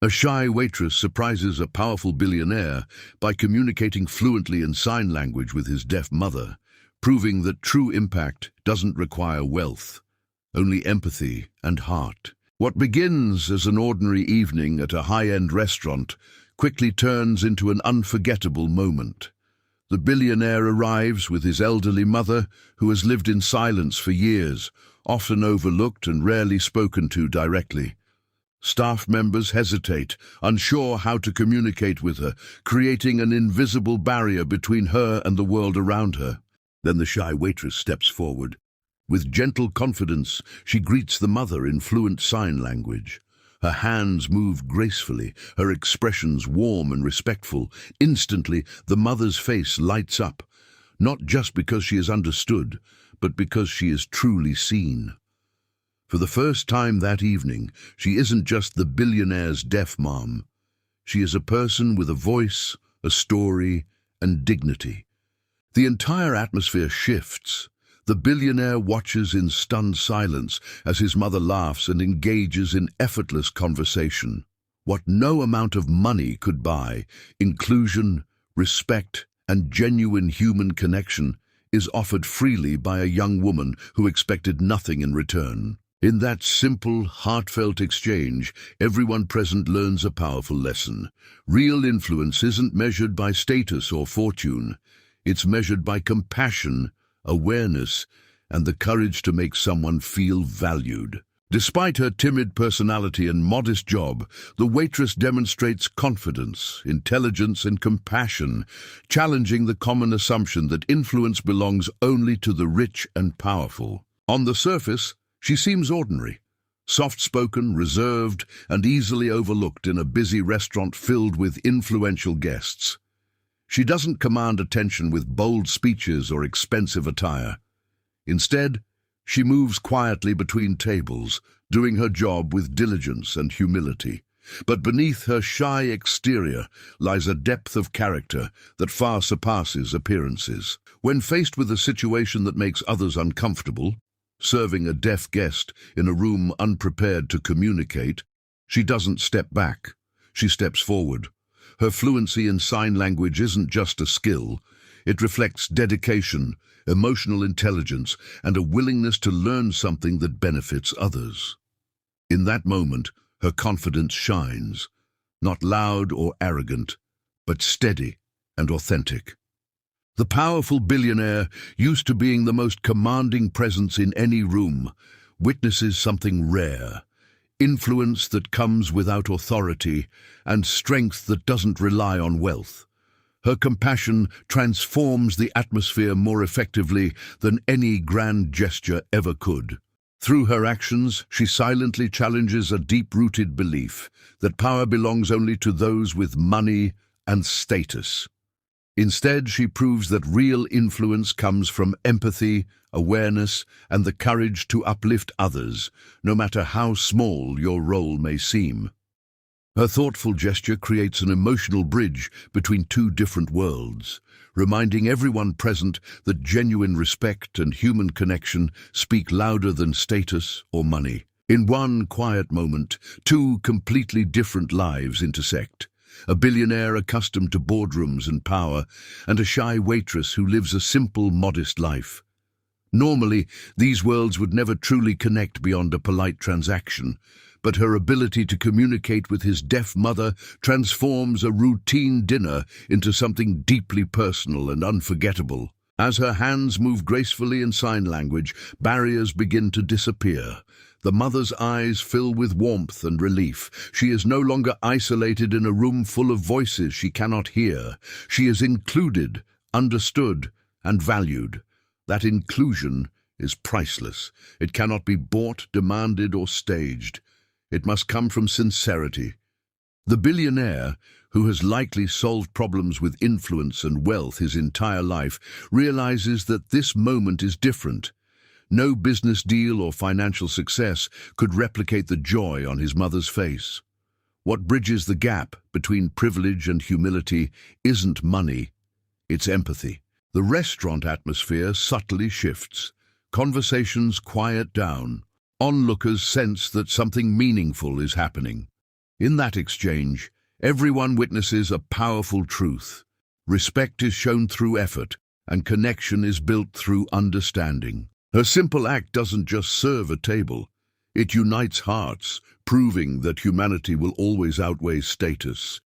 A shy waitress surprises a powerful billionaire by communicating fluently in sign language with his deaf mother, proving that true impact doesn't require wealth, only empathy and heart. What begins as an ordinary evening at a high-end restaurant quickly turns into an unforgettable moment. The billionaire arrives with his elderly mother, who has lived in silence for years, often overlooked and rarely spoken to directly. Staff members hesitate, unsure how to communicate with her, creating an invisible barrier between her and the world around her. Then the shy waitress steps forward. With gentle confidence, she greets the mother in fluent sign language. Her hands move gracefully, her expressions warm and respectful. Instantly, the mother's face lights up, not just because she is understood, but because she is truly seen. For the first time that evening, she isn't just the billionaire's deaf mom. She is a person with a voice, a story, and dignity. The entire atmosphere shifts. The billionaire watches in stunned silence as his mother laughs and engages in effortless conversation. What no amount of money could buy, inclusion, respect, and genuine human connection, is offered freely by a young woman who expected nothing in return. In that simple, heartfelt exchange, everyone present learns a powerful lesson. Real influence isn't measured by status or fortune. It's measured by compassion, awareness, and the courage to make someone feel valued. Despite her timid personality and modest job, the waitress demonstrates confidence, intelligence, and compassion, challenging the common assumption that influence belongs only to the rich and powerful. On the surface, she seems ordinary, soft-spoken, reserved, and easily overlooked in a busy restaurant filled with influential guests. She doesn't command attention with bold speeches or expensive attire. Instead, she moves quietly between tables, doing her job with diligence and humility. But beneath her shy exterior lies a depth of character that far surpasses appearances. When faced with a situation that makes others uncomfortable, serving a deaf guest in a room unprepared to communicate, she doesn't step back, she steps forward. Her fluency in sign language isn't just a skill, it reflects dedication, emotional intelligence, and a willingness to learn something that benefits others. In that moment, her confidence shines, not loud or arrogant, but steady and authentic. The powerful billionaire, used to being the most commanding presence in any room, witnesses something rare: influence that comes without authority and strength that doesn't rely on wealth. Her compassion transforms the atmosphere more effectively than any grand gesture ever could. Through her actions, she silently challenges a deep-rooted belief that power belongs only to those with money and status. Instead, she proves that real influence comes from empathy, awareness, and the courage to uplift others, no matter how small your role may seem. Her thoughtful gesture creates an emotional bridge between two different worlds, reminding everyone present that genuine respect and human connection speak louder than status or money. In one quiet moment, two completely different lives intersect. A billionaire accustomed to boardrooms and power, and a shy waitress who lives a simple, modest life. Normally, these worlds would never truly connect beyond a polite transaction, but her ability to communicate with his deaf mother transforms a routine dinner into something deeply personal and unforgettable. As her hands move gracefully in sign language, barriers begin to disappear. The mother's eyes fill with warmth and relief. She is no longer isolated in a room full of voices she cannot hear. She is included, understood, and valued. That inclusion is priceless. It cannot be bought, demanded, or staged. It must come from sincerity. The billionaire, who has likely solved problems with influence and wealth his entire life, realizes that this moment is different. No business deal or financial success could replicate the joy on his mother's face. What bridges the gap between privilege and humility isn't money, it's empathy. The restaurant atmosphere subtly shifts. Conversations quiet down. Onlookers sense that something meaningful is happening. In that exchange, everyone witnesses a powerful truth. Respect is shown through effort, and connection is built through understanding. Her simple act doesn't just serve a table. It unites hearts, proving that humanity will always outweigh status.